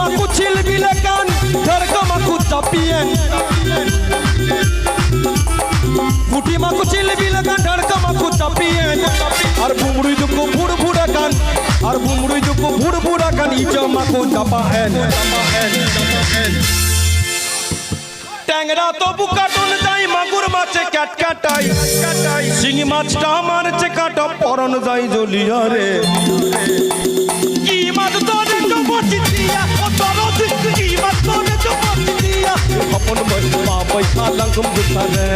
মাকু ছিলবিলে কান ধড়কা মাকু চাপিয়েন পুটি মাকু ছিলবিলে কান ধড়কা মাকু চাপিয়েন আর বুমড়ুই দুকু বুড় বুড়া কান আর বুমড়ুই দুকু বুড় বুড়া কান ইজো মাকু চাপায়েন ট্যাংরা তো বুকাটন যাই মাগুর মাছে ক্যাটকাটাই শিঙি মাছটা আমার চেকাটা পরন যাই জ্বলিয়া রে কি মাছ তোরে চপচি দিয়া ও তোর কি মাছ তোরে চপচি দিয়া আপন মা পয়সা লঙ্গম গুছারে